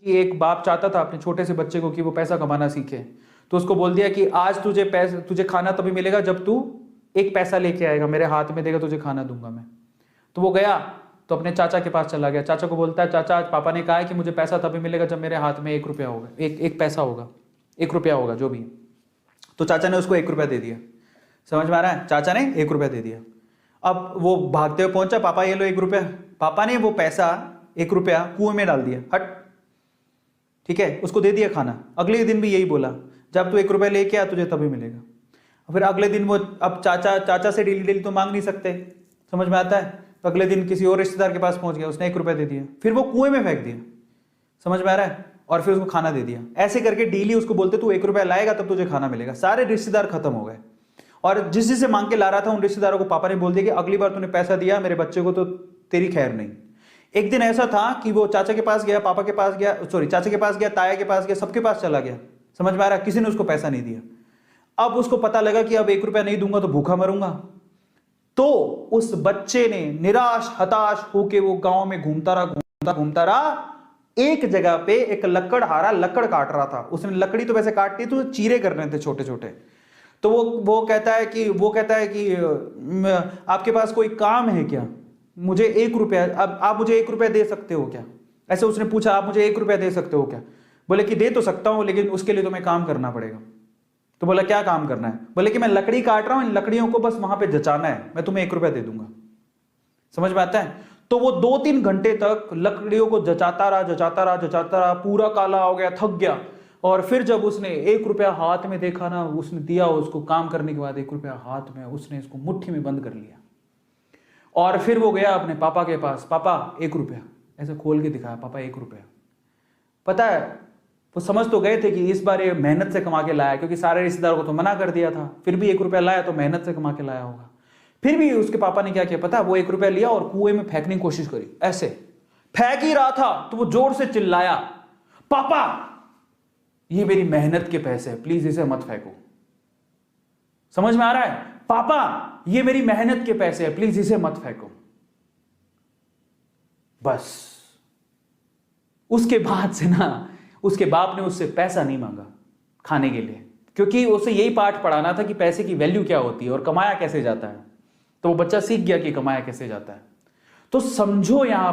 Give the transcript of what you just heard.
कि एक बाप चाहता था अपने छोटे से बच्चे को कि वो पैसा कमाना सीखे, तो उसको बोल दिया कि आज तुझे खाना तभी मिलेगा जब तू एक पैसा लेके आएगा, मेरे हाथ में देगा, तुझे खाना दूंगा मैं। तो वो गया तो अपने चाचा के पास चला गया, चाचा को बोलता है चाचा आज पापा ने कहा है कि मुझे पैसा तभी मिलेगा जब मेरे हाथ में 1 रुपया होगा, एक पैसा होगा, 1 रुपया होगा जो भी। तो चाचा ने उसको 1 रुपया दे दिया। समझ में आ रहा है? चाचा ने 1 रुपया दे दिया। अब वो भागते हुए पहुंचा, पापा ये लो 1 रुपया। पापा ने वो पैसा 1 रुपया कुएं में डाल दिया, हट, ठीक है, उसको दे दिया खाना। अगले दिन भी यही बोला, जब तू 1 रुपया लेके आ तुझे तभी मिलेगा। फिर अगले दिन वो, अब चाचा से डेली डेली तो मांग नहीं सकते, समझ में आता है? तो अगले दिन किसी और रिश्तेदार के पास पहुंच गया, उसने 1 रुपया दे दिया, फिर वो कुएं में फेंक दिया। समझ में आ रहा है? और फिर उसको खाना दे दिया। ऐसे करके डेली उसको बोलते तू 1 रुपया लाएगा तब तुझे खाना मिलेगा। सारे रिश्तेदार खत्म हो गए, और जिससे मांग के ला रहा था उन रिश्तेदारों को पापा ने बोल दिया कि अगली बार तूने पैसा दिया मेरे बच्चे को तो तेरी खैर नहीं। एक दिन ऐसा था कि वो चाचा के पास गया, पापा के पास गया, सॉरी चाचा के पास गया, ताया के पास गया, सबके पास चला गया। समझ में आ रहा है? किसी ने उसको पैसा नहीं दिया। अब उसको पता लगा कि अब 1 रुपया नहीं दूंगा तो भूखा मरूंगा। तो उस बच्चे ने निराश हताश होके वो गांव में घूमता रहा। एक जगह पे एक लकड़हारा लकड़ काट रहा था। उसने लकड़ी तो वैसे काटती तो चीरे करने थे छोटे छोटे। तो वो कहता है कि आपके पास कोई काम है क्या? मुझे 1 रुपया, अब आप मुझे 1 रुपया दे सकते हो क्या? ऐसे उसने पूछा, आप मुझे 1 रुपया दे सकते हो क्या? बोले कि दे तो सकता हूं लेकिन उसके लिए तुम्हें काम करना पड़ेगा। तो बोला क्या काम करना है? बोले कि मैं लकड़ी काट रहा हूं, इन लकड़ियों को बस वहां पे जचाना है, मैं तुम्हें 1 रुपया दे दूंगा। समझ में आता है? तो वो 2-3 घंटे तक लकड़ियों को जचाता रहा, पूरा काला हो गया, थक गया। और फिर जब उसने 1 रुपया हाथ में देखा ना, उसने दिया उसको काम करने के बाद 1 रुपया हाथ में, उसने इसको मुट्ठी में बंद कर लिया। और फिर वो गया अपने पापा के पास, पापा 1 रुपया, ऐसे खोल के दिखाया, पापा 1 रुपया। पता है वो समझ तो गए थे कि इस बार ये मेहनत से कमा के लाया, क्योंकि सारे रिश्तेदारों को तो मना कर दिया था, फिर भी 1 रुपया लाया तो मेहनत से कमा के लाया होगा। फिर भी उसके पापा ने क्या किया पता है? वो 1 रुपया लिया और कुएं में फेंकने की कोशिश करी। ऐसे फेंक ही रहा था तो वो जोर से चिल्लाया, पापा ये मेरी मेहनत के पैसे हैं, प्लीज इसे मत फेंको। समझ में आ रहा है? पापा ये मेरी मेहनत के पैसे हैं, प्लीज इसे मत फेंको। बस उसके बाद से ना उसके बाप ने उससे पैसा नहीं मांगा खाने के लिए, क्योंकि उसे यही पाठ पढ़ाना था कि पैसे की वैल्यू क्या होती है और कमाया कैसे जाता है। तो वो बच्चा सीख गया कि कमाया कैसे जाता है। तो समझो यहां पर